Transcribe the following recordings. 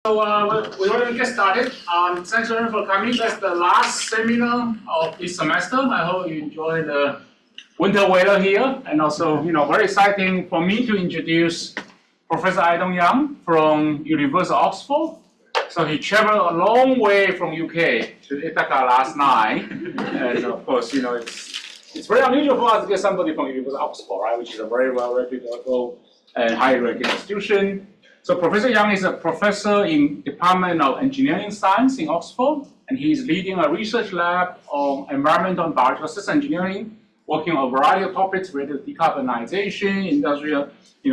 So we're going to get started. Thanks everyone for coming. That's the last seminar of this semester. I hope you enjoy the winter weather here, and also, very exciting for me to introduce Professor Aidong from University of Oxford. So he traveled a long way from UK to Ithaca last night, and of course, it's very unusual for us to get somebody from University of Oxford, right? Which is a very well reputable and high-ranking institution. So Professor Yang is a professor in Department of Engineering Science in Oxford, and he is leading a research lab on environmental and biological system engineering, working on a variety of topics related to decarbonization, industrial,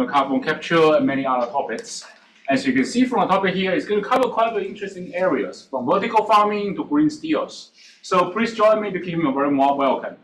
carbon capture, and many other topics. As you can see from the topic here, it's going to cover quite very interesting areas, from vertical farming to green steels. So please join me to give him a very warm welcome.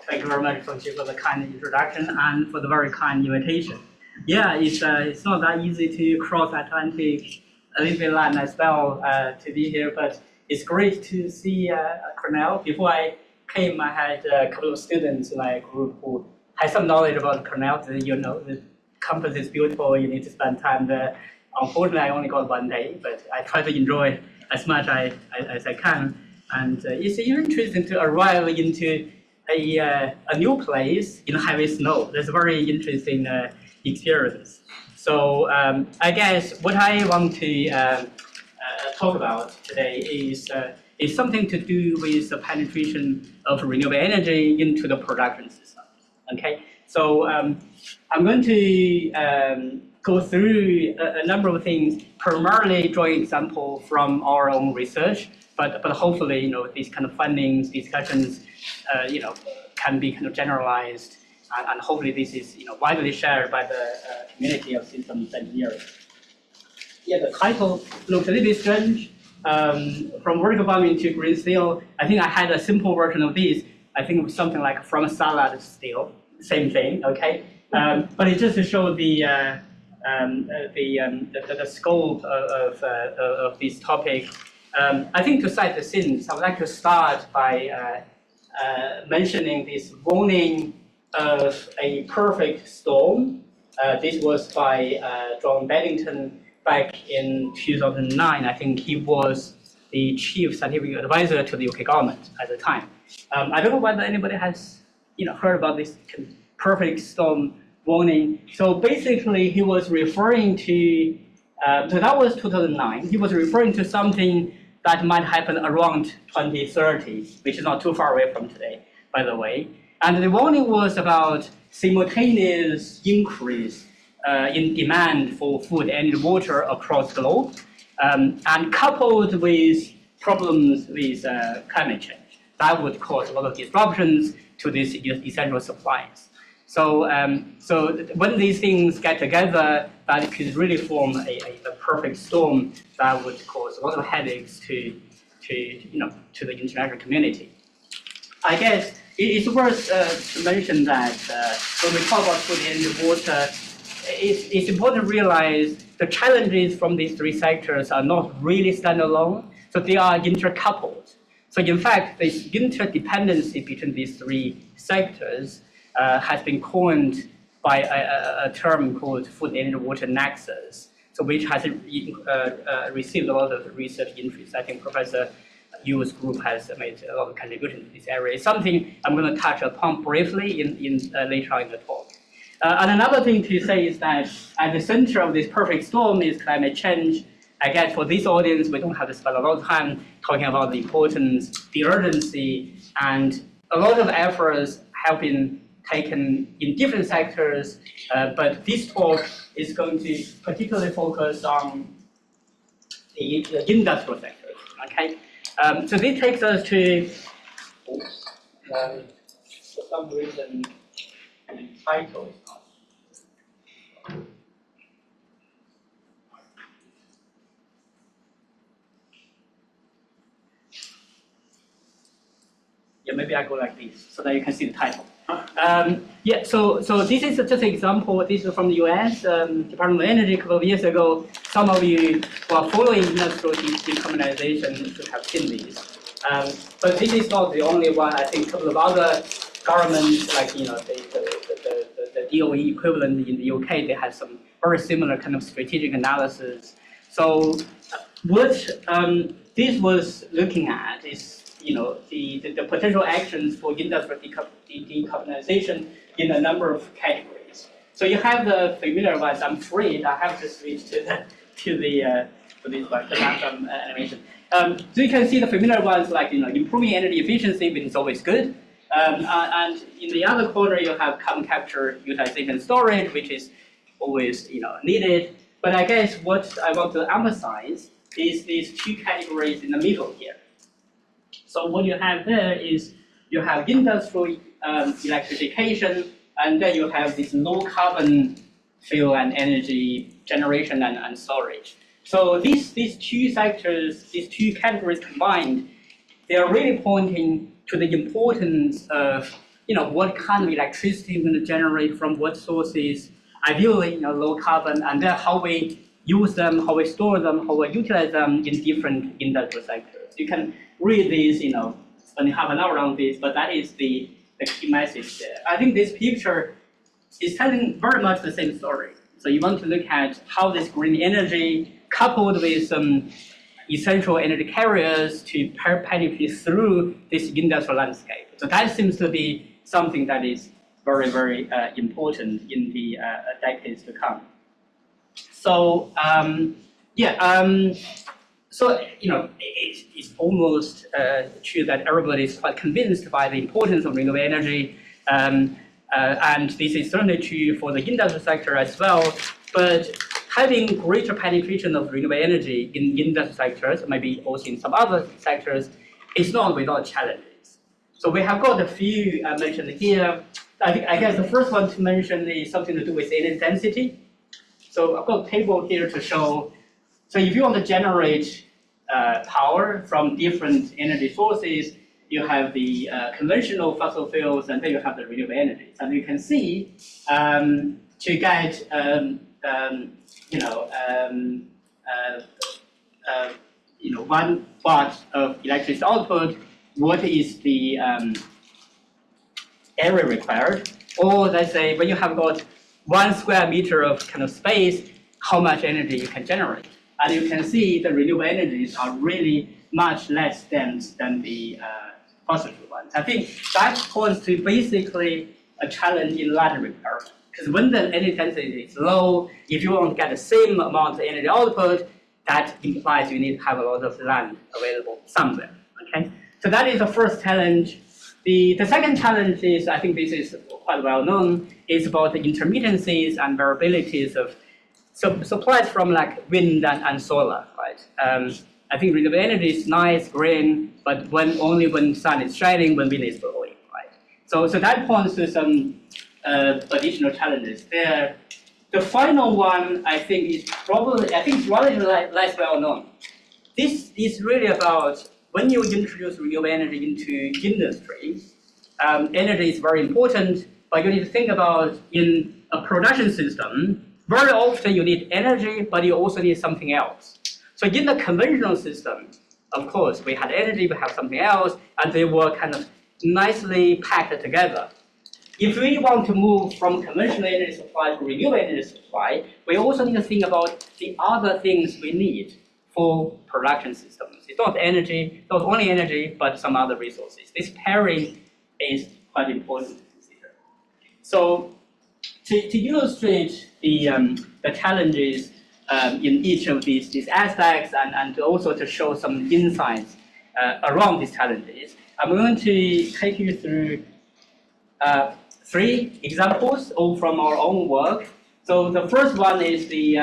Thank you very much for the kind introduction and for the very kind invitation. Yeah, it's not that easy to cross Atlantic a little bit land as well to be here, but it's great to see Cornell. Before I came, I had a couple of students in my group who had some knowledge about Cornell. The campus is beautiful, you need to spend time there. Unfortunately, I only got 1 day, but I try to enjoy as much as I can. And it's interesting to arrive into a new place in heavy snow. That's a very interesting experience. So I guess what I want to talk about today is something to do with the penetration of renewable energy into the production system. Okay, so I'm going to go through a number of things, primarily drawing example from our own research, but hopefully, these kind of findings, discussions, can be kind of generalized, and hopefully this is, widely shared by the community of systems engineering. Yeah, the title looks a little bit strange. From vertical farming to green steel, I think I had a simple version of this. I think it was something like from a salad to steel, same thing, okay? But it's just to show the scope of this topic. I think to set the scene, I would like to start by mentioning this warning of a perfect storm. This was by John Beddington back in 2009. I think he was the chief scientific advisor to the UK government at the time. I don't know whether anybody has heard about this perfect storm warning. So basically, he was referring to, so that was 2009. He was referring to something that might happen around 2030, which is not too far away from today, by the way. And the warning was about simultaneous increase in demand for food and water across the globe, and coupled with problems with climate change. That would cause a lot of disruptions to these essential supplies. So, so when these things get together, that could really form a perfect storm that would cause a lot of headaches to the international community. I guess it's worth to mention that when we talk about food and water, it's important to realize the challenges from these three sectors are not really standalone, so they are intercoupled. So in fact, this interdependency between these three sectors has been coined by a term called food and water nexus, so which has received a lot of research interest. I think Professor Yu's group has made a lot of contribution to this area. It's something I'm going to touch upon briefly later on in the talk. And another thing to say is that at the center of this perfect storm is climate change. I guess for this audience, we don't have to spend a lot of time talking about the importance, the urgency, and a lot of efforts have been taken in different sectors, but this talk is going to particularly focus on the industrial sector. Okay, so this takes us to, for some reason, the title is not. Yeah, maybe I go like this so that you can see the title. Yeah, so this is just an example. This is from the US Department of Energy a couple of years ago. Some of you who are following industrial decarbonization should have seen these. But this is not the only one. I think a couple of other governments, like the DOE equivalent in the UK, they had some very similar kind of strategic analysis. So what this was looking at is, the potential actions for industrial decarbonization in a number of categories. So you have the familiar ones. I'm afraid I have to switch to this one, the last animation. So you can see the familiar ones like improving energy efficiency, which is always good. And in the other corner, you have carbon capture, utilization, storage, which is always needed. But I guess what I want to emphasize is these two categories in the middle here. So what you have there is you have industrial electrification, and then you have this low carbon fuel and energy generation and storage. So these two sectors, these two categories combined, they are really pointing to the importance of what kind of electricity you're going to generate from what sources, ideally low carbon, and then how we use them, how we store them, how we utilize them in different industrial sectors. You can read these, spending half an hour on this, but that is the key message there. I think this picture is telling very much the same story. So you want to look at how this green energy coupled with some essential energy carriers to penetrate through this industrial landscape. So that seems to be something that is very, very important in the decades to come. So it's almost true that everybody is quite convinced by the importance of renewable energy, and this is certainly true for the industrial sector as well. But having greater penetration of renewable energy in industrial sectors, maybe also in some other sectors, is not without challenges. So we have got a few mentioned here. I guess the first one to mention is something to do with energy density. So I've got a table here to show. So if you want to generate power from different energy sources, you have the conventional fossil fuels, and then you have the renewable energies. And you can see to get 1 watt of electricity output, what is the area required? Or let's say when you have got 1 square meter of kind of space, how much energy you can generate. And you can see the renewable energies are really much less dense than the fossil fuel ones. I think that points to basically a challenge in land requirement. Because when the energy density is low, if you want to get the same amount of energy output, that implies you need to have a lot of land available somewhere. Okay, so that is the first challenge. The second challenge is, I think this is quite well known, is about the intermittencies and variabilities of supplies from like wind and solar, right? I think renewable energy is nice, green, but only when sun is shining, when wind is blowing, right? So that points to some additional challenges there. The final one, I think, is probably, it's rather less well known. This is really about when you introduce renewable energy into industry, energy is very important, but you need to think about in a production system, very often you need energy, but you also need something else. So in the conventional system, of course, we had energy, we have something else, and they were kind of nicely packed together. If we want to move from conventional energy supply to renewable energy supply, we also need to think about the other things we need for production systems. It's not only energy, but some other resources. This pairing is quite important to consider. So to illustrate the challenges in each of these aspects, and also to show some insights around these challenges, I'm going to take you through 3 examples, all from our own work. So the first one is the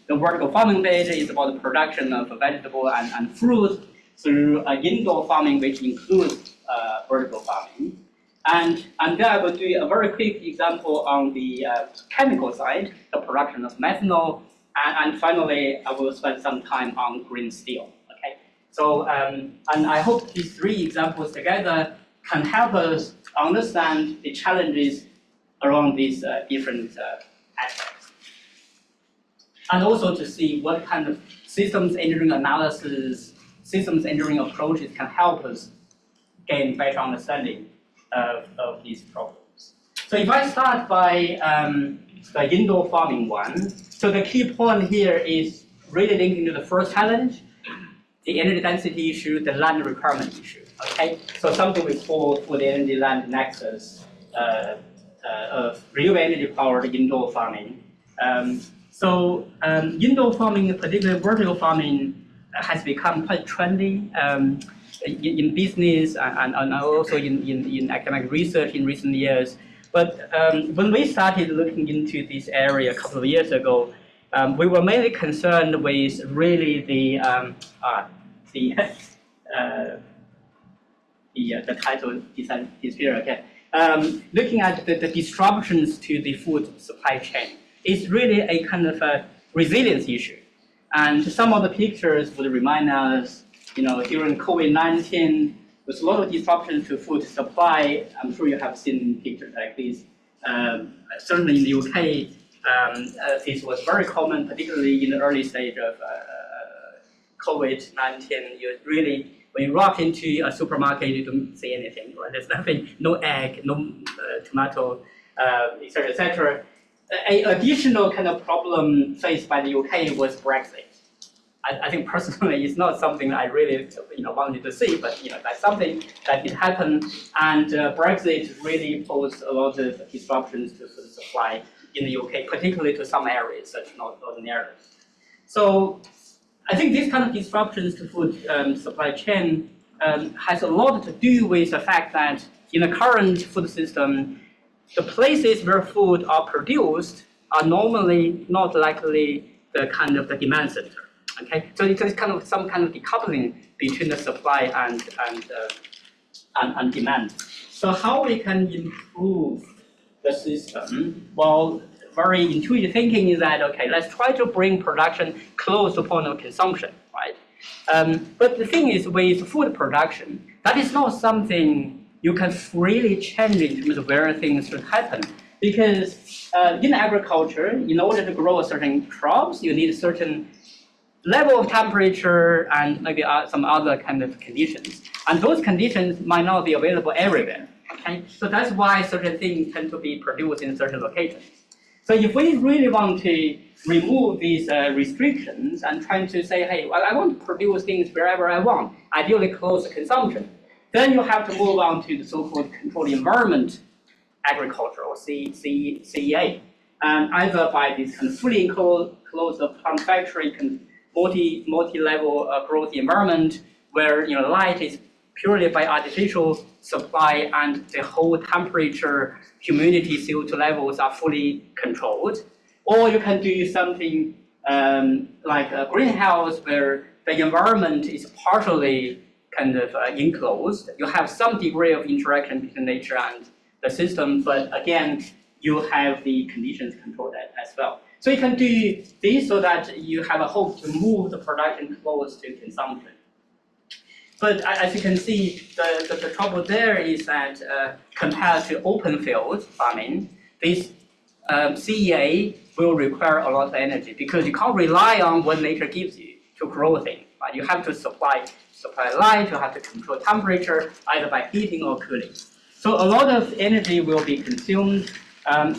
vertical farming bit is about the production of vegetable and fruit through indoor farming, which includes vertical farming. And then I will do a very quick example on the chemical side, the production of methanol, and finally I will spend some time on green steel. Okay. So and I hope these 3 examples together can help us understand the challenges around these different aspects, and also to see what kind of systems engineering analysis, systems engineering approaches can help us gain better understanding of these problems. So if I start by the indoor farming one, so the key point here is really linking to the first challenge, the energy density issue, the land requirement issue. Okay, so something we call for the energy land nexus of renewable energy powered indoor farming. Indoor farming, particularly vertical farming, has become quite trendy in business and also in academic research in recent years. But when we started looking into this area a couple of years ago, we were mainly concerned with really the title is here again. Looking at the disruptions to the food supply chain, it's really a kind of a resilience issue. And some of the pictures would remind us, during COVID-19, there's a lot of disruptions to food supply. I'm sure you have seen pictures like this. Certainly in the UK, this was very common, particularly in the early stage of COVID-19. You really, when you walk into a supermarket, you don't see anything, right? There's nothing, no egg, no tomato, etc., etc. An additional kind of problem faced by the UK was Brexit. I think personally, it's not something I really, wanted to see, but that's something that did happen, and Brexit really posed a lot of disruptions to food supply in the UK, particularly to some areas such as Northern Ireland. So I think this kind of disruptions to food supply chain has a lot to do with the fact that in the current food system, the places where food are produced are normally not likely the kind of the demand center. Okay, so it's kind of some kind of decoupling between the supply and demand. So how we can improve the system? Well, very intuitive thinking is that, okay, let's try to bring production close to point of consumption, right? But the thing is, with food production, that is not something you can freely change in terms of where things should happen. Because in agriculture, in order to grow certain crops, you need a certain level of temperature and maybe some other kind of conditions. And those conditions might not be available everywhere, okay? So that's why certain things tend to be produced in certain locations. So if we really want to remove these restrictions and trying to say, hey, well, I want to produce things wherever I want, ideally close to consumption, then you have to move on to the so-called controlled environment agriculture, or CEA, either by this kind of fully enclosed plant factory, multi-level growth environment where light is purely by artificial supply and the whole temperature, humidity, CO2 levels are fully controlled. Or you can do something like a greenhouse where the environment is partially kind of enclosed. You have some degree of interaction between nature and the system, but again, you have the conditions controlled as well. So you can do this so that you have a hope to move the production close to consumption. But as you can see, the trouble there is that compared to open field farming, this CEA will require a lot of energy because you can't rely on what nature gives you to grow things. Right? You have to supply light, you have to control temperature, either by heating or cooling. So a lot of energy will be consumed.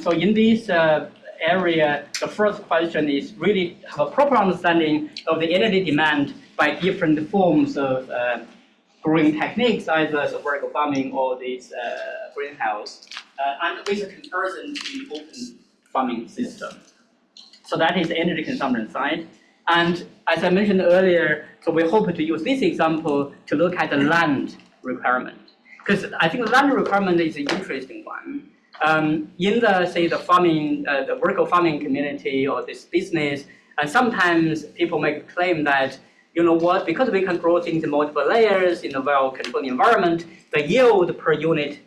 So in this area, the first question is really have a proper understanding of the energy demand by different forms of growing techniques, either vertical farming or this greenhouse, and with a comparison to open farming system. So that is the energy consumption side. And as I mentioned earlier, so we hope to use this example to look at the land requirement. Because I think land requirement is an interesting one. In the farming, the vertical farming community or this business, and sometimes people make a claim that, because we can grow things in multiple layers in a well-controlled environment, the yield per unit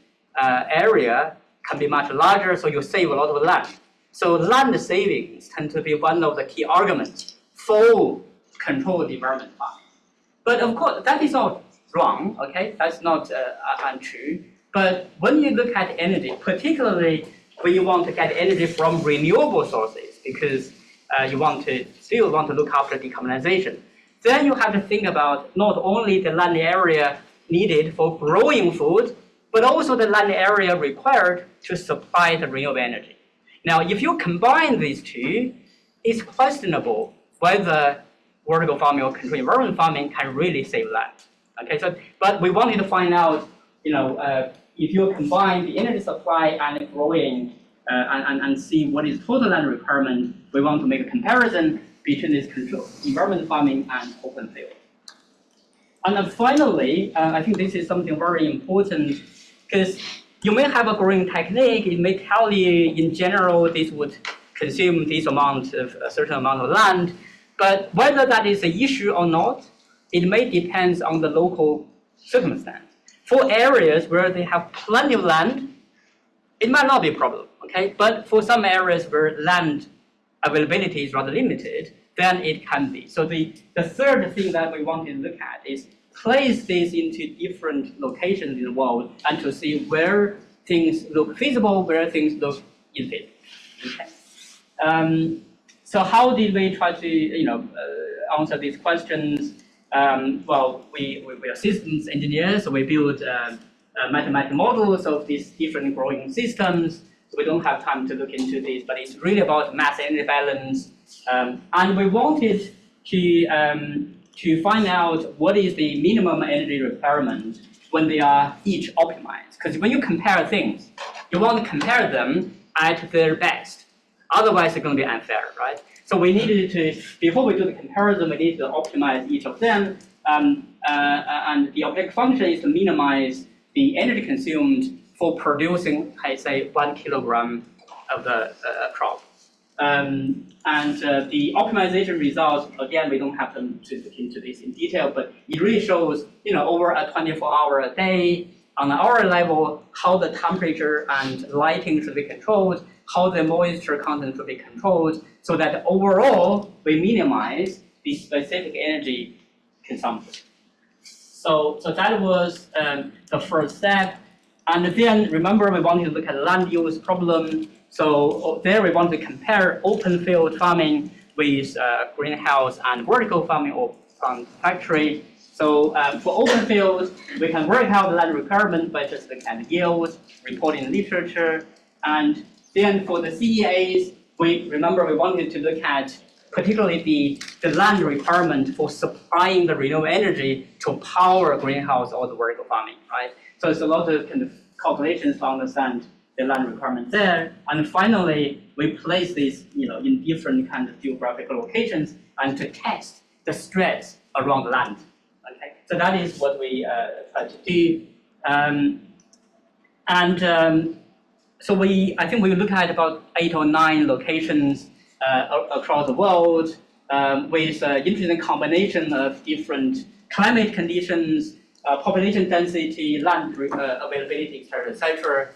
area can be much larger, so you save a lot of land. So land savings tend to be one of the key arguments for controlled environment farming. But of course, that is not wrong, okay? That's not untrue. But when you look at energy, particularly when you want to get energy from renewable sources, because you still want to look after decarbonization, then you have to think about not only the land area needed for growing food, but also the land area required to supply the renewable energy. Now, if you combine these two, it's questionable whether vertical farming or controlled environment farming can really save land. Okay, so but we wanted to find out, if you combine the energy supply and the growing and see what is total land requirement, we want to make a comparison between this controlled environment farming and open field. And then finally, I think this is something very important, because you may have a growing technique, it may tell you in general this would consume this amount of a certain amount of land, but whether that is an issue or not, it may depend on the local circumstance. For areas where they have plenty of land, it might not be a problem, okay? But for some areas where land availability is rather limited, then it can be. So the third thing that we want to look at is place this into different locations in the world and to see where things look feasible, where things look infeasible. Okay. So how did we try to answer these questions? Well, we are systems engineers, so we build mathematical models of these different growing systems. So we don't have time to look into this, but it's really about mass energy balance. And we wanted to find out what is the minimum energy requirement when they are each optimized. Because when you compare things, you want to compare them at their best. Otherwise, it's going to be unfair, right? So we needed to, before we do the comparison, we need to optimize each of them. And the objective function is to minimize the energy consumed for producing, I say, 1 kilogram of the crop. And the optimization results, again, we don't have to look into this in detail, but it really shows, over a 24-hour a day, on an hour level, how the temperature and lighting should be controlled, how the moisture content should be controlled, so that overall, we minimize the specific energy consumption. So that was the first step. And then, remember, we wanted to look at land use problem. So there we want to compare open field farming with greenhouse and vertical farming or farm factory. So for open fields, we can work out the land requirement by just looking at yields, reporting literature. And then for the CEAs, we wanted to look at particularly the land requirement for supplying the renewable energy to power greenhouse or the vertical farming, right? So it's a lot of kind of calculations to understand the land requirement there. And finally, we place this, in different kind of geographical locations and to test the stress around the land. Okay, so that is what we try to do. So I think we look at about 8 or 9 locations across the world with interesting combination of different climate conditions, population density, land availability, et cetera.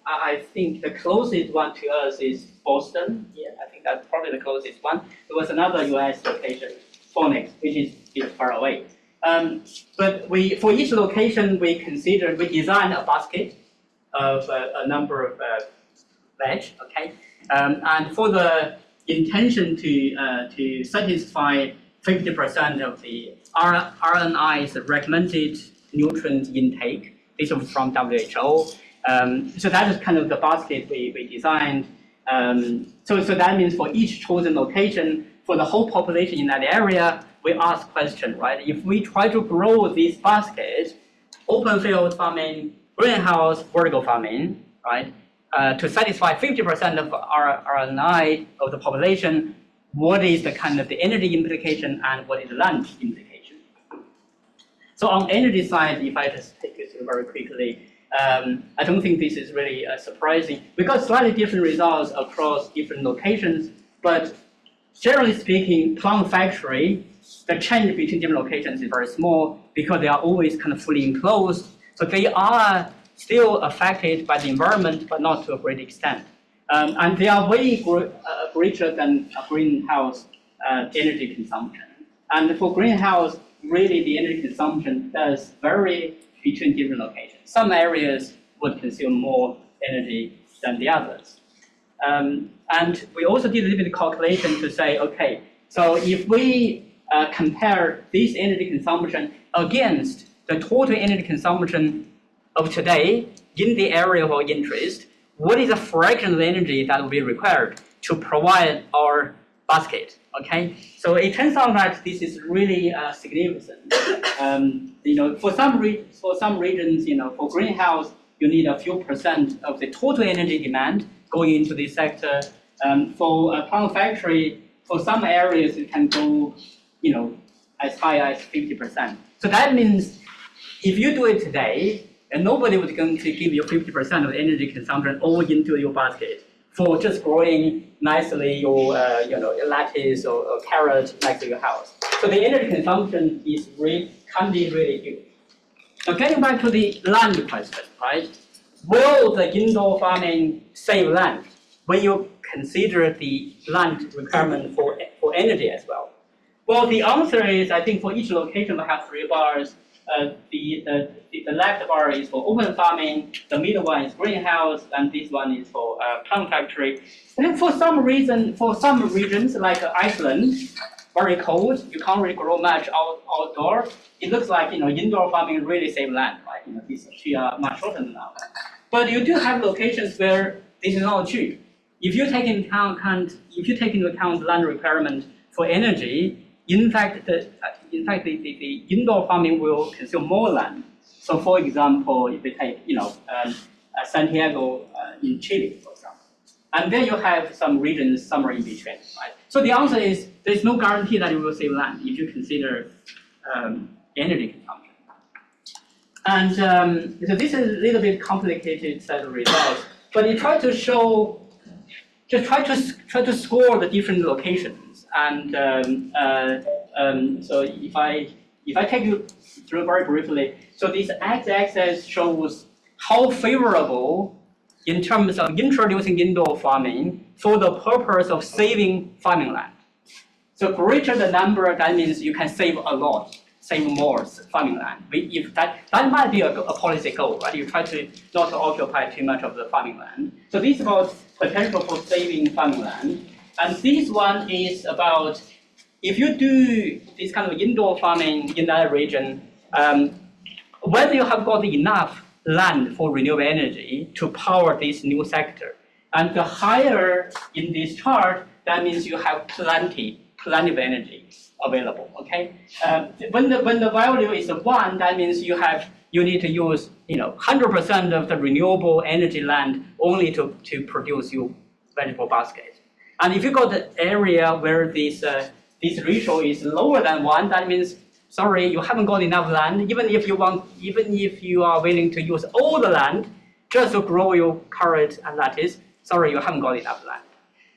I think the closest one to us is Boston. Yeah, I think that's probably the closest one. There was another US location, Phoenix, which is a bit far away. But for each location, we designed a basket of a number of veg, okay? And for the intention to satisfy 50% of the RNI's recommended nutrient intake, this is from WHO. So that is kind of the basket we designed. So that means for each chosen location, for the whole population in that area, we ask question, right? If we try to grow this basket, open field farming, greenhouse, vertical farming, right? To satisfy 50% of RNI of the population, what is the kind of the energy implication and what is the land implication? So on energy side, if I just take you through very quickly, I don't think this is really surprising. We got slightly different results across different locations, but generally speaking, plant factory, the change between different locations is very small because they are always kind of fully enclosed. So they are still affected by the environment, but not to a great extent. And they are way greater than a greenhouse energy consumption. And for greenhouse, really the energy consumption does vary between different locations. Some areas would consume more energy than the others. And we also did a little bit of calculation to say, okay, so if we compare this energy consumption against the total energy consumption of today in the area of our interest, what is the fraction of energy that will be required to provide our basket? Okay, so it turns out that this is really significant. For some regions, for greenhouse, you need a few percent of the total energy demand going into this sector. For a plant factory, for some areas, it can go, as high as 50%. So that means if you do it today, and nobody was going to give you 50% of energy consumption all into your basket for just growing nicely your lettuce or carrot next to your house. So the energy consumption can be really huge. Now getting back to the land question, right? Will the indoor farming save land when you consider the land requirement for energy as well? Well, the answer is, I think for each location we have 3 bars. The left bar is for open farming, the middle one is greenhouse, and this one is for plant factory. And for some regions like Iceland, very cold, you can't really grow much outdoor. It looks like indoor farming really save land, right? These trees are much shorter now. But you do have locations where this is not true. If you take into account land requirement for energy, in fact, the indoor farming will consume more land. So, for example, if you take, Santiago in Chile, for example, and then you have some regions somewhere in between, right? So the answer is there's no guarantee that you will save land if you consider energy consumption. And so this is a little bit complicated set of results, but it tries to show, try to score the different locations. And so if I take you through very briefly, so this x-axis shows how favorable in terms of introducing indoor farming for the purpose of saving farming land. So greater the number, that means you can save a lot, save more farming land. If that might be a policy goal, right? You try to not occupy too much of the farming land. So this is about potential for saving farming land. And this one is about if you do this kind of indoor farming in that region, whether you have got enough land for renewable energy to power this new sector. And the higher in this chart, that means you have plenty of energy available. Okay. When the value is 1, that means you need to use 100% of the renewable energy land only to produce your vegetable basket. And if you got the area where this ratio is lower than 1, that means sorry, you haven't got enough land. Even if you are willing to use all the land just to grow your carrot and lettuce, sorry, you haven't got enough land.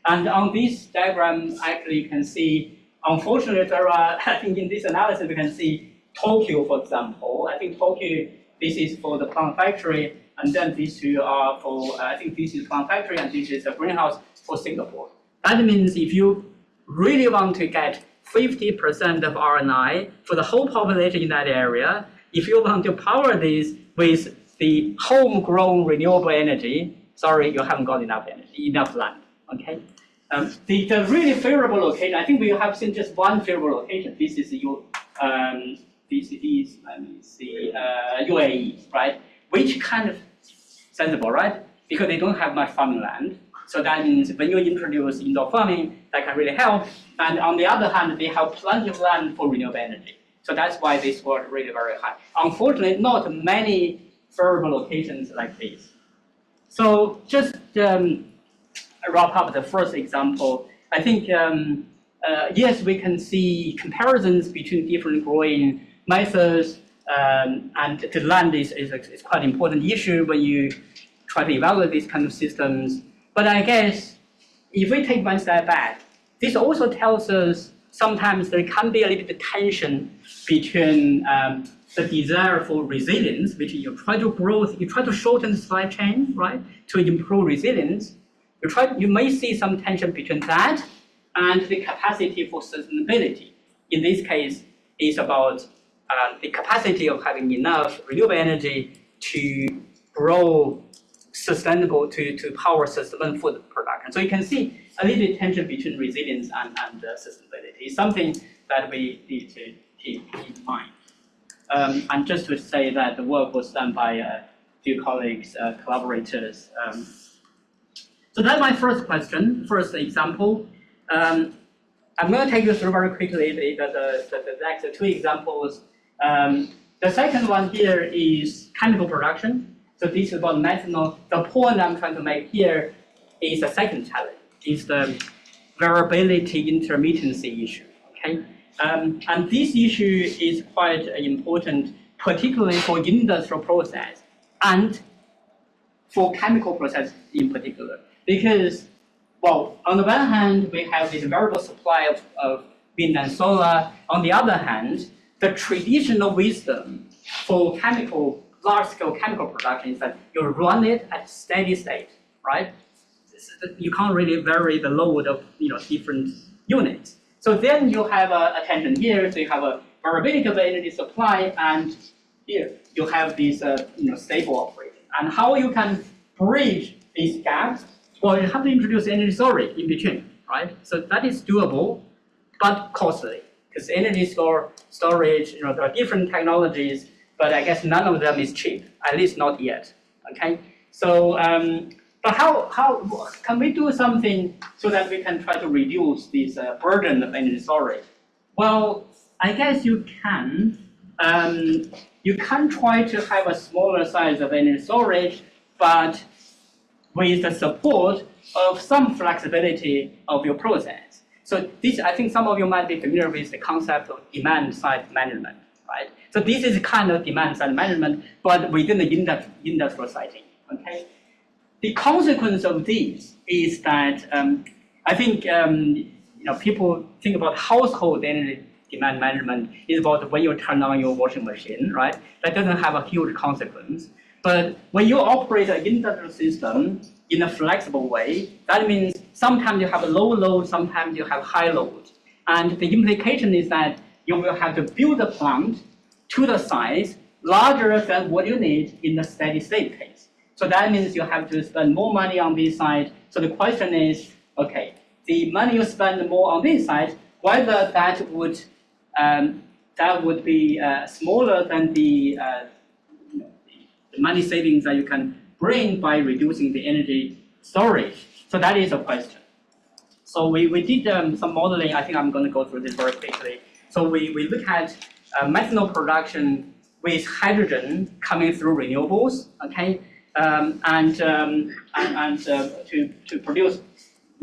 And on this diagram, actually, you can see, unfortunately, there are, I think in this analysis, we can see Tokyo, for example. I think Tokyo, this is for the plant factory, and then these 2 are for, I think this is plant factory, and this is a greenhouse for Singapore. That means if you really want to get 50% of RNI for the whole population in that area, if you want to power this with the homegrown renewable energy, sorry, you haven't got enough land. Okay. The really favorable location, I think we have seen just one favorable location. This is UAE, right? Which kind of sensible, right? Because they don't have much farming land. So that means when you introduce indoor farming, that can really help. And on the other hand, they have plenty of land for renewable energy. So that's why they scored really very high. Unfortunately, not many favorable locations like this. So just wrap up the first example. I think, yes, we can see comparisons between different growing methods, and the land is quite an important issue when you try to evaluate these kind of systems. But I guess if we take one step back, this also tells us sometimes there can be a little bit of tension between the desire for resilience, which you try to shorten the supply chain, right, to improve resilience. You may see some tension between that and the capacity for sustainability. In this case, it's about the capacity of having enough renewable energy to grow sustainable to power sustainable food production. So you can see a little bit tension between resilience and sustainability. It's something that we need to keep in mind. And just to say that the work was done by dear colleagues, collaborators. So that's my first question, first example. I'm going to take you through very quickly the next two examples. The second one here is chemical production. So this is about methanol. The point I'm trying to make here is the second challenge, is the variability intermittency issue. Okay, and this issue is quite important, particularly for industrial process and for chemical process in particular, because, well, on the one hand, we have this variable supply of wind and solar. On the other hand, the traditional wisdom for large-scale chemical production is that you run it at steady state, right? You can't really vary the load of different units. So then you have a tension here. So you have a variability of the energy supply, and here you have this stable operation. And how you can bridge these gaps? Well, you have to introduce energy storage in between, right? So that is doable, but costly, because energy storage, there are different technologies, but I guess none of them is cheap, at least not yet. Okay, so but how can we do something so that we can try to reduce this burden of energy storage? Well, I guess you can. You can try to have a smaller size of energy storage, but with the support of some flexibility of your process. So this, I think some of you might be familiar with the concept of demand-side management, right? So this is kind of demand-side management, but within the industrial setting, okay? The consequence of this is that I think people think about household energy demand management is about when you turn on your washing machine, right? That doesn't have a huge consequence. But when you operate an industrial system in a flexible way, that means sometimes you have a low load, sometimes you have high load. And the implication is that you will have to build a plant to the size larger than what you need in the steady state case. So that means you have to spend more money on this side. So the question is, okay, the money you spend more on this side, whether that would be smaller than the money savings that you can bring by reducing the energy storage. So that is a question. So we did some modeling. I think I'm going to go through this very quickly. So we look at methanol production with hydrogen coming through renewables, okay? To produce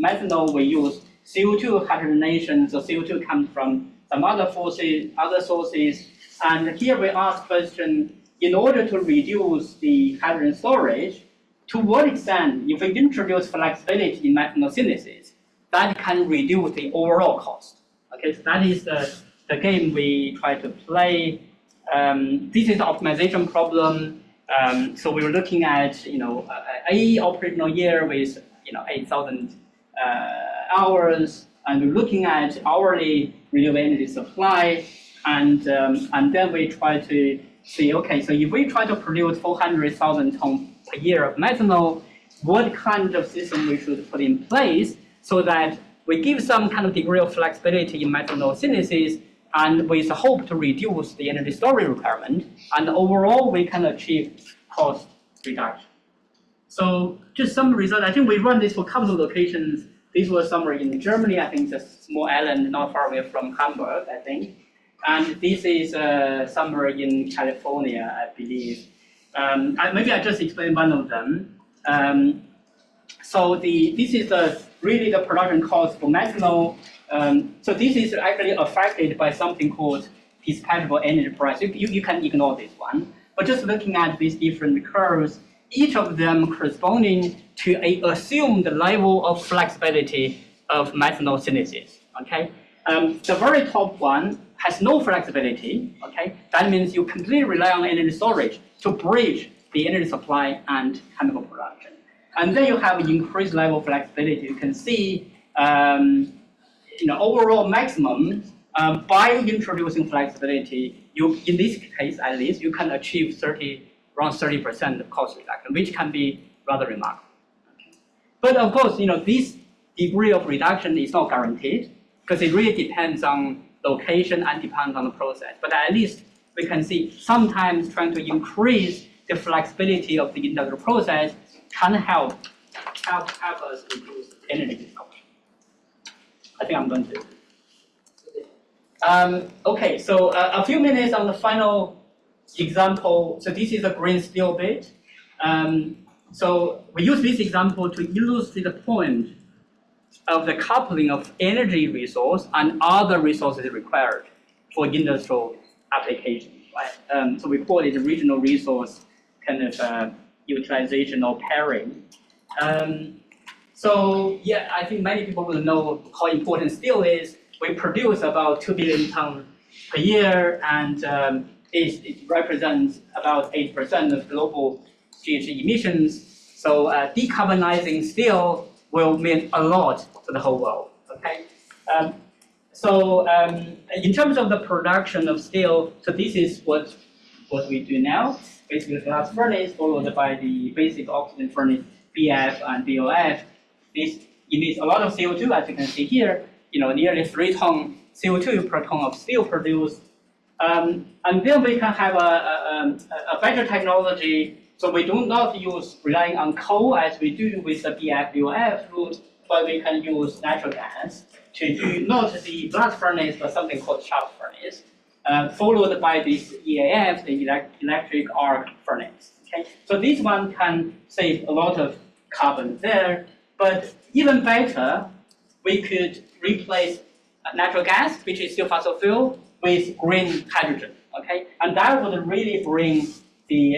methanol, we use CO2 hydrogenation. So CO2 comes from some other sources. And here we ask question, in order to reduce the hydrogen storage, to what extent, if we introduce flexibility in methanol synthesis, that can reduce the overall cost? Okay, so that is the game we try to play. This is the optimization problem. So we were looking at a operational year with 8,000 hours, and we're looking at hourly renewable energy supply, and then we try to see, okay, so if we try to produce 400,000 tons per year of methanol, what kind of system we should put in place so that we give some kind of degree of flexibility in methanol synthesis, and with the hope to reduce the energy storage requirement, and overall we can achieve cost reduction. So just some results. I think we run this for a couple of locations. This was somewhere in Germany. I think it's a small island not far away from Hamburg, I think. And this is somewhere in California, I believe. Maybe I just explain one of them. So this is really the production cost for methanol. So this is actually affected by something called dispatchable energy price. You can ignore this one. But just looking at these different curves, each of them corresponding to a assumed level of flexibility of methanol synthesis. Okay. The very top one has no flexibility, okay? That means you completely rely on energy storage to bridge the energy supply and chemical production. And then you have increased level of flexibility. You can see, overall maximum by introducing flexibility, in this case at least, you can achieve around 30% of cost reduction, which can be rather remarkable. Okay. But of course, this degree of reduction is not guaranteed, because it really depends on location and depends on the process. But at least we can see sometimes trying to increase the flexibility of the industrial process can help us reduce energy consumption. I think I'm going to. Okay, so a few minutes on the final example. So this is a green steel bit. So we use this example to illustrate the point of the coupling of energy resource and other resources required for industrial application. Right? So we call it regional resource kind of utilization or pairing. So yeah, I think many people will know how important steel is. We produce about 2 billion tons per year, and it represents about 8% of global GHG emissions. So decarbonizing steel will mean a lot to the whole world. Okay. In terms of the production of steel, so this is what we do now. Basically, the blast furnace followed by the basic oxygen furnace, BF and BOF. This emits a lot of CO2, as you can see here. Nearly 3 tons CO2 per ton of steel produced. And then we can have a better technology. So we do not relying on coal as we do with the BF, BOF route, but we can use natural gas to do not the blast furnace, but something called shaft furnace, followed by this EAF, the electric arc furnace. Okay, so this one can save a lot of carbon there, but even better, we could replace natural gas, which is still fossil fuel, with green hydrogen. Okay, and that would really bring the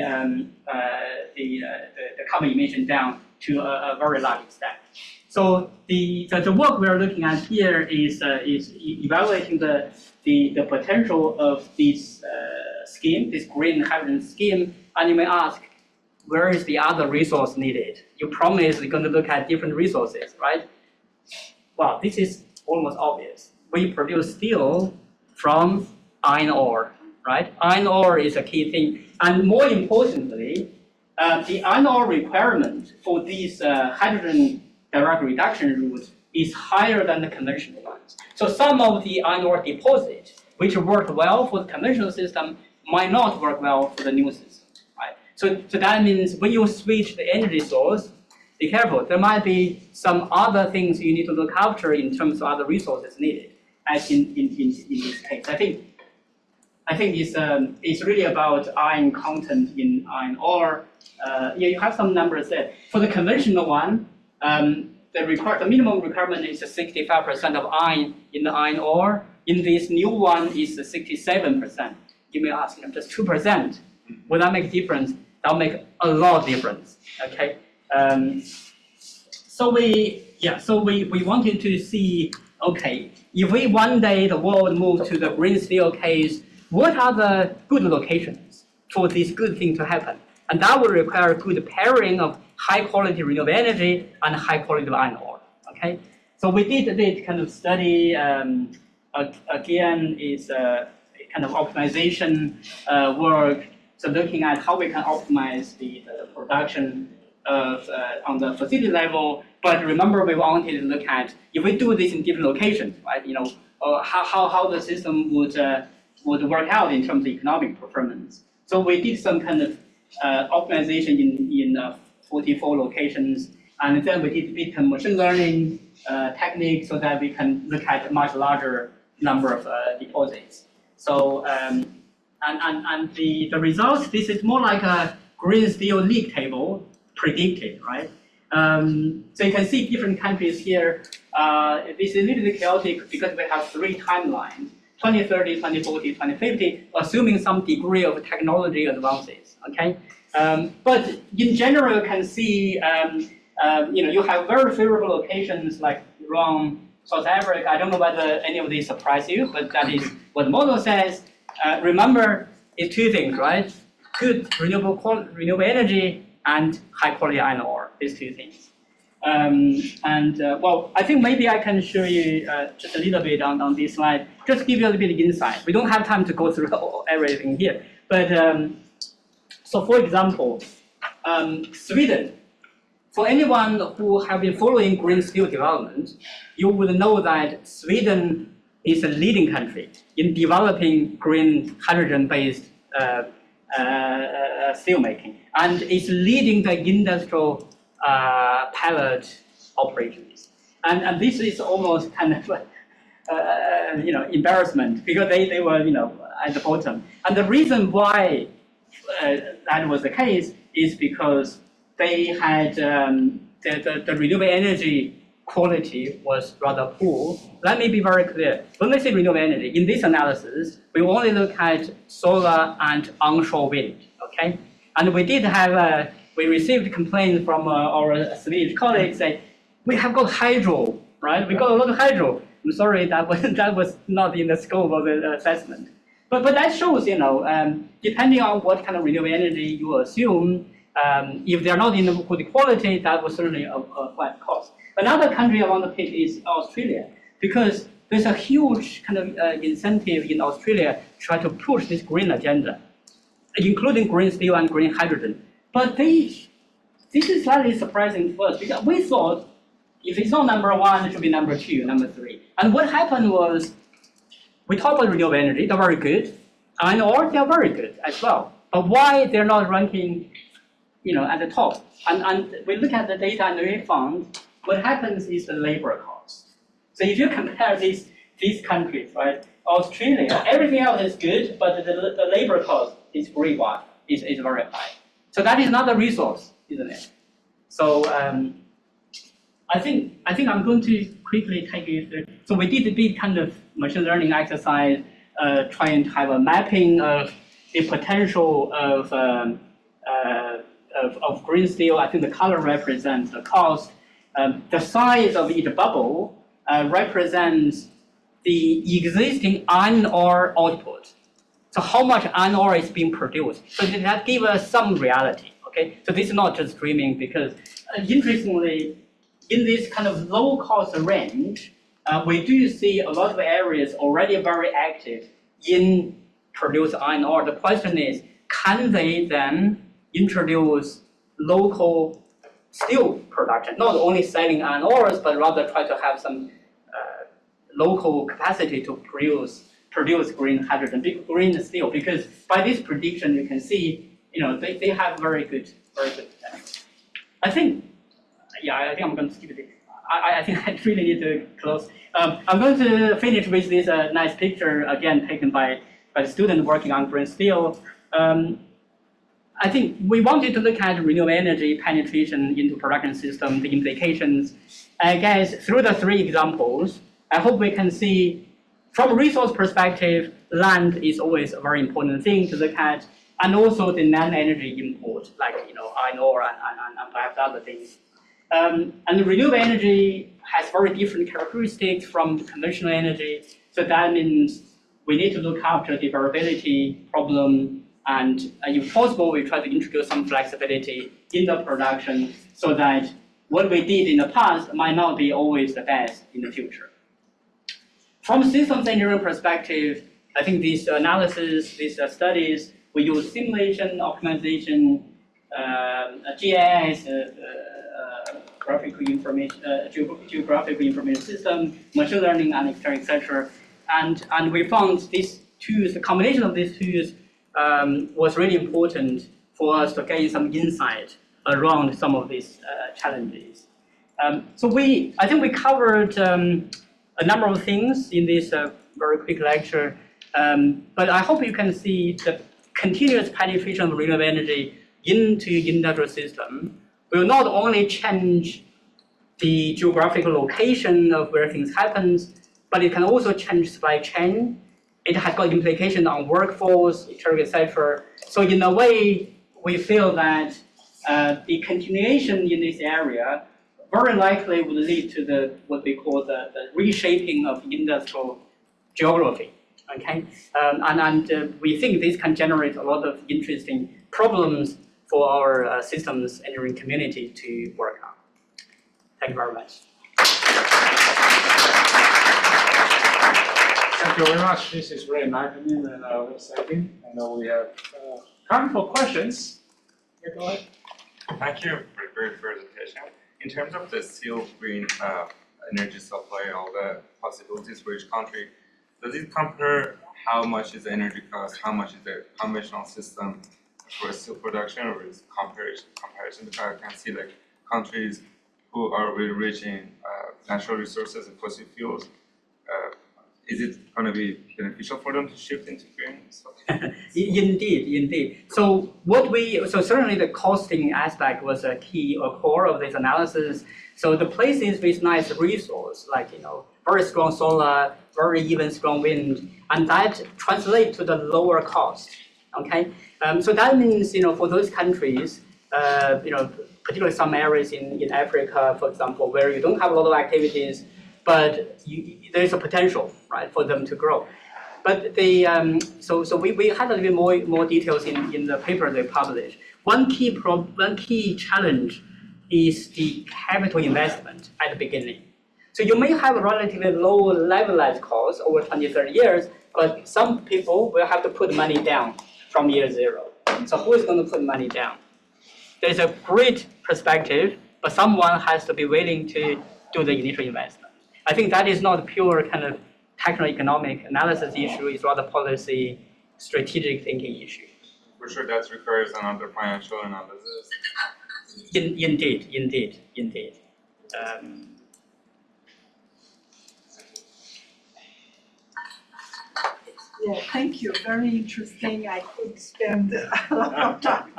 carbon emission down to a very large extent. So the work we are looking at here is evaluating the potential of this scheme, this green hydrogen scheme, and you may ask, where is the other resource needed? You promised you're going to look at different resources, right? Well, this is almost obvious. We produce steel from iron ore, right? Iron ore is a key thing, and more importantly, the iron ore requirement for these hydrogen direct reduction routes is higher than the conventional ones. So some of the iron ore deposits, which work well for the conventional system, might not work well for the new system, right? So that means when you switch the energy source, be careful. There might be some other things you need to look after in terms of other resources needed, as in this case. I think it's really about iron content in iron ore. You have some numbers there. For the conventional one, the minimum requirement is 65% of iron in the iron ore. In this new one is 67%. You may ask, just 2%. Will that make a difference? That'll make a lot of difference. Okay. So we wanted to see, okay, if we one day the world moves to the green steel case, what are the good locations for this good thing to happen? And that will require good pairing of high quality renewable energy and high quality iron ore. Okay, so we did this kind of study. Again, is a kind of optimization work. So looking at how we can optimize the production of on the facility level. But remember, we wanted to look at if we do this in different locations, right? How the system would work out in terms of economic performance. So we did some kind of optimization in 44 locations, and then we did a bit of machine learning techniques so that we can look at a much larger number of deposits. So and the results, this is more like a green steel league table predicted, right? So you can see different countries here. This is a little bit chaotic because we have 3 timelines: 2030, 2040, 2050, assuming some degree of technology advances. Okay, but in general, you can see, you have very favorable locations like Iran, South Africa. I don't know whether any of these surprise you, but that is what the model says. Remember, it's 2 things, right? Good renewable energy and high quality iron ore. These 2 things. Well, I think maybe I can show you just a little bit on this slide, just give you a little bit of insight. We don't have time to go through everything here, but so for example, Sweden. For anyone who have been following green steel development, you would know that Sweden is a leading country in developing green hydrogen-based steel making, and it's leading the industrial pellet operations. And this is almost kind of embarrassment, because they were at the bottom. And the reason why that was the case is because they had the renewable energy quality was rather poor. Let me be very clear. When we say renewable energy, in this analysis, we only look at solar and onshore wind, okay? And we did have, we received complaints from our Swedish colleagues that we have got hydro, right? We got a lot of hydro. I'm sorry, that was not in the scope of the assessment. But that shows, depending on what kind of renewable energy you assume, if they're not in the good quality, that was certainly a flat cost. Another country I want to pick is Australia, because there's a huge kind of incentive in Australia to try to push this green agenda, including green steel and green hydrogen. But this is slightly surprising to us, because we thought if it's not number one, it should be number two, number three. And what happened was, we talk about renewable energy, they're very good, and or they're very good as well. But why they're not ranking, at the top? And we look at the data and we found what happens is the labor cost. So if you compare these countries, right? Australia, everything else is good, but the labor cost is very wide, is very high. So that is not a resource, isn't it? So I think I'm going to quickly take you through. So we did a big kind of machine learning exercise, trying to have a mapping of the potential of green steel. I think the color represents the cost. The size of each bubble represents the existing iron ore output. So how much iron ore is being produced. So that gives us some reality, okay? So this is not just dreaming, because interestingly, in this kind of low cost range, we do see a lot of areas already very active in produce iron ore. The question is, can they then introduce local steel production, not only selling iron ores, but rather try to have some local capacity to produce green hydrogen, green steel? Because by this prediction, you can see, they have very good potential. I think I'm going to skip it. I think I really need to close. I'm going to finish with this nice picture, again, taken by a student working on green steel. I think we wanted to look at renewable energy penetration into production system, the implications. I guess through the three examples, I hope we can see from a resource perspective, land is always a very important thing to look at, and also the non-energy import, like iron ore and perhaps other things. And the renewable energy has very different characteristics from the conventional energy. So that means we need to look after the variability problem, and if possible, we try to introduce some flexibility in the production so that what we did in the past might not be always the best in the future. From systems engineering perspective, I think these analysis, these studies, we use simulation, optimization, GIS, graphical information, geographical information system, machine learning, and etc. And we found these tools, the combination of these tools was really important for us to gain some insight around some of these challenges. So I think we covered a number of things in this very quick lecture, but I hope you can see the continuous penetration of renewable energy into industrial system will not only change the geographical location of where things happen, but it can also change supply chain. It has got implication on workforce, etc. So in a way, we feel that the continuation in this area very likely would lead to what we call the reshaping of industrial geography. Okay, and we think this can generate a lot of interesting problems for our systems engineering community to work on. Thank you very much. Thank you very much. This is very enlightening and exciting. And we have time for questions. Yeah, go ahead. Thank you for the great presentation. In terms of the steel green energy supply, all the possibilities for each country, does it compare how much is the energy cost, how much is the conventional system, for steel production, or is comparison? Because I can see like countries who are really rich in natural resources and fossil fuels. Is it going to be beneficial for them to shift into green stuff? Indeed. So certainly the costing aspect was a key or core of this analysis. So the places with nice resource, like very strong solar, very even strong wind, and that translates to the lower cost. Okay, so that means for those countries, particularly some areas in Africa, for example, where you don't have a lot of activities, but there's a potential, right, for them to grow. But we had a little bit more details in the paper they published. One key challenge is the capital investment at the beginning. So you may have a relatively low levelized cost over 20, 30 years, but some people will have to put money down from year zero. So who is going to put money down? There's a great perspective, but someone has to be willing to do the initial investment. I think that is not a pure kind of techno-economic analysis issue, it's rather policy, strategic thinking issue. For sure, that requires another financial analysis. Indeed. Yeah, thank you. Very interesting. I could spend a lot of time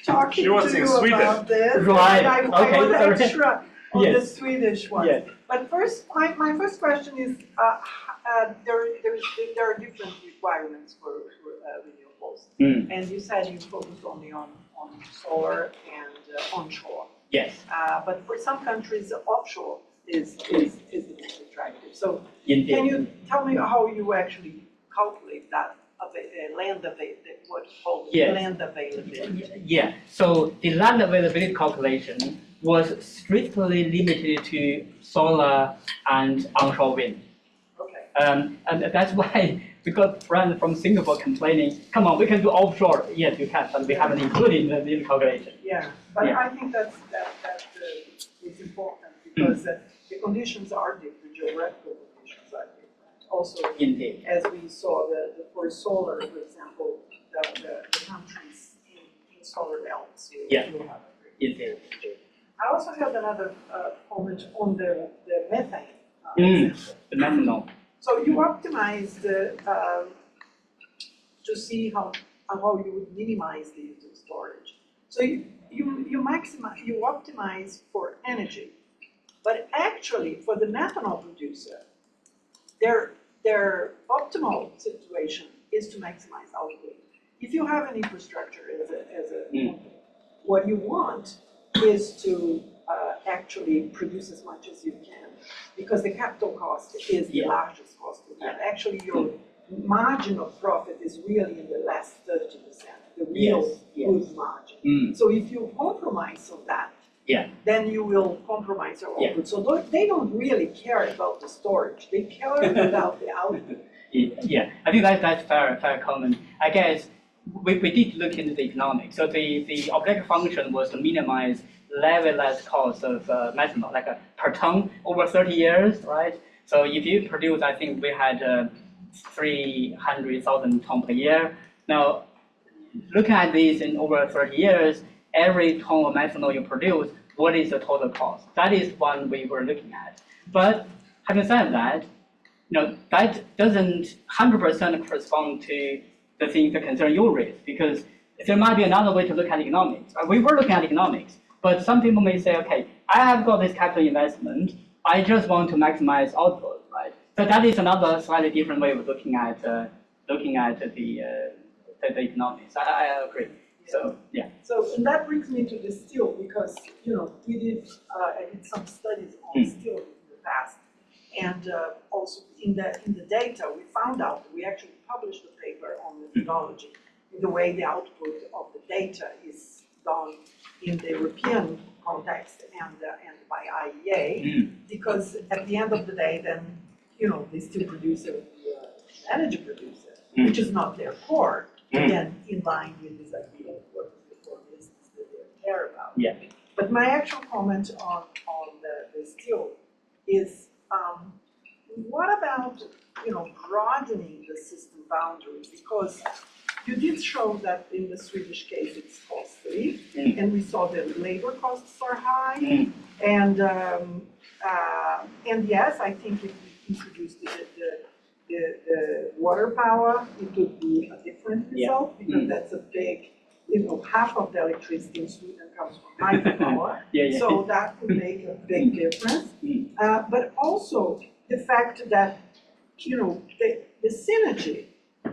talking to you about this. Right. I was extra on Yes. the Swedish one. Yes. But first, my first question is, there are different requirements for renewables. And you said you focus only on solar and onshore. Yes. But for some countries, offshore is the most attractive. So Indeed. can you tell me how you actually calculate that land availability? Yeah. So the land availability calculation was strictly limited to solar and onshore wind. Okay. And that's why we got friends from Singapore complaining, come on, we can do offshore. Yes, you can, but we haven't included in the calculation. Yeah, but Yeah. I think that is important because the conditions are different, geographical conditions are different. Also, Indeed. as we saw, for solar, for example, the countries in solar belts, you Yeah. have a Indeed. I also have another comment on the methane. The methanol. So you optimized to see how you would minimize the use of storage. So you optimize for energy, but actually for the methanol producer, their optimal situation is to maximize output. If you have an infrastructure what you want is to actually produce as much as you can, because the capital cost is the largest cost of that. Actually, your margin of profit is really in the last 30%, the real good margin. So if you compromise on that, then you will compromise your output. So they don't really care about the storage; they care about the output. Yeah, I think that's fair comment. I guess we did look into the economics. So the objective function was to minimize levelized cost of methanol, like per ton over 30 years, right? So if you produce, I think we had 300,000 tons per year. Now, looking at this in over 30 years, every ton of methanol you produce, what is the total cost? That is one we were looking at. But having said that, that doesn't 100% correspond to the things that concern your risk, because there might be another way to look at economics. We were looking at economics, but some people may say, okay, I have got this capital investment, I just want to maximize output, right? So that is another slightly different way of looking at the economics. I agree. So yeah. So and that brings me to the steel, because we did I did some studies on steel in the past, and also in the data we found out, we actually published a paper on methodology, the way the output of the data is done in the European context and by IEA, because at the end of the day, then they still produce the energy producer, which is not their core. Again, in line with this idea of what is the core business that they care about. Yeah. But my actual comment on the steel is, what about broadening the system boundaries? Because you did show that in the Swedish case it's costly, and we saw that labor costs are high, and yes, I think if we introduced the water power, it would be a different result, because that's a big, half of the electricity in Sweden comes from hydropower, so that would make a big difference. But also the fact that, the synergy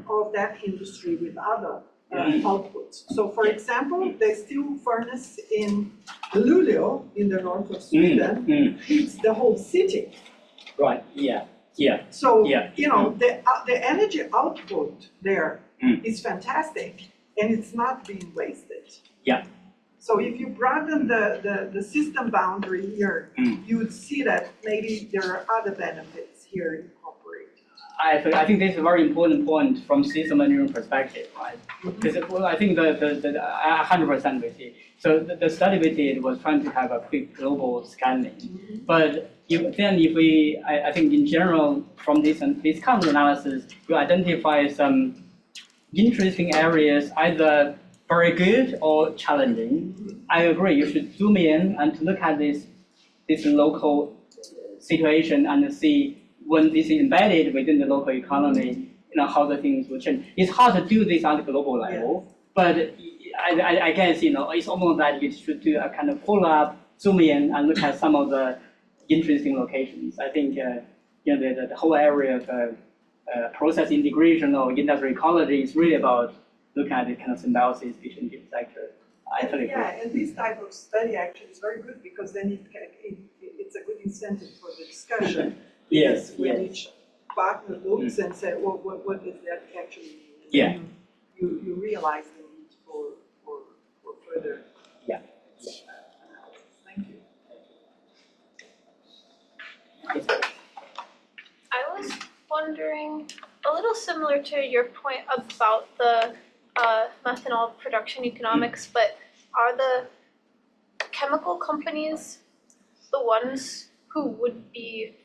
of that industry with other outputs. So for example, the steel furnace in Luleå, in the north of Sweden, heats the whole city. Right, yeah. So, the energy output there is fantastic, and it's not being wasted. Yeah. So if you broaden the system boundary here, you would see that maybe there are other benefits here incorporated. I think this is a very important point from system engineering perspective, right? Because I think I 100% with you. So the study we did was trying to have a quick global scanning. But I think in general, from this kind of analysis, you identify some interesting areas, either very good or challenging. I agree, you should zoom in and look at this local situation and see when this is embedded within the local economy, how the things will change. It's hard to do this on the global level, but I guess, it's almost that you should do a kind of follow-up, zoom in and look at some of the interesting locations. I think, the whole area of process integration or industrial ecology is really about looking at the kind of symbiosis between different sectors. I totally agree. Yeah, and this type of study actually is very good, because then it's a good incentive for the discussion. Yes. When each partner looks and say, well, what does that actually mean? Yeah. You realize the need for further. Yeah. Thank you. I was wondering, a little similar to your point about the methanol production economics, but are the chemical companies the ones who would be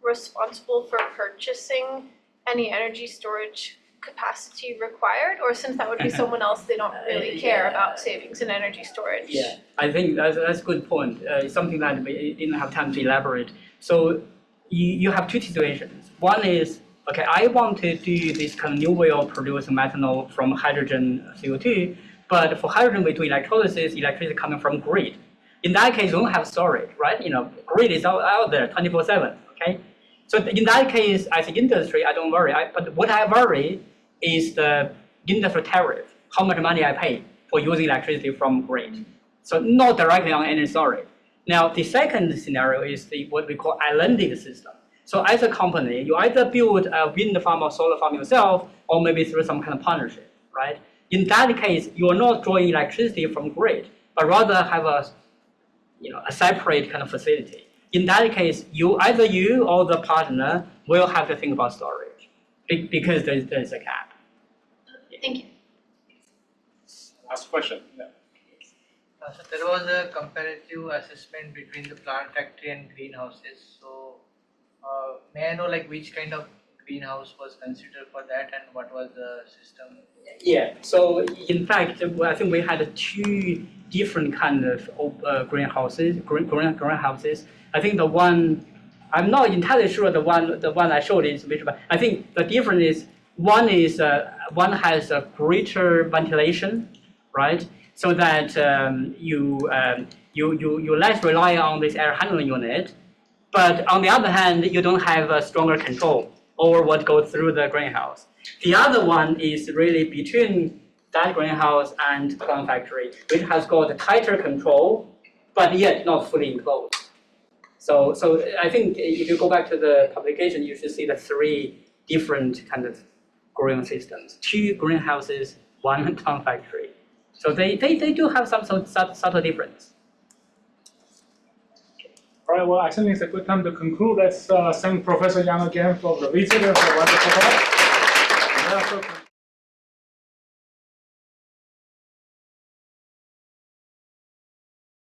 responsible for purchasing any energy storage capacity required? Or since that would be someone else, they don't really care about savings in energy storage? Yeah, I think that's a good point. It's something that we didn't have time to elaborate. So you have two situations. One is, okay, I want to do this kind of new way of producing methanol from hydrogen CO2, but for hydrogen we do electrolysis, electricity coming from grid. In that case, we don't have storage, right? Grid is out there 24/7, okay? So in that case, as an industry, I don't worry. But what I worry is the industrial tariff, how much money I pay for using electricity from grid. So not directly on any storage. Now, the second scenario is what we call islanded system. So as a company, you either build a wind farm or solar farm yourself, or maybe through some kind of partnership, right? In that case, you are not drawing electricity from grid, but rather have a separate kind of facility. In that case, either you or the partner will have to think about storage, because there's a cap. Thank you. Last question. Yeah. So there was a comparative assessment between the plant factory and greenhouses. So may I know which kind of greenhouse was considered for that, and what was the system? Yeah. So in fact, I think we had two different kind of greenhouses. I think the one, I'm not entirely sure the one I showed is which one. I think the difference is one has a greater ventilation, right? So that you less rely on this air handling unit, but on the other hand, you don't have a stronger control over what goes through the greenhouse. The other one is really between that greenhouse and plant factory, which has got a tighter control, but yet not fully enclosed. So I think if you go back to the publication, you should see the three different kind of growing systems: two greenhouses, one plant factory. So they do have some subtle difference. All right, well, I think it's a good time to conclude. Let's thank Professor Yang again for the visitor for wonderful talk.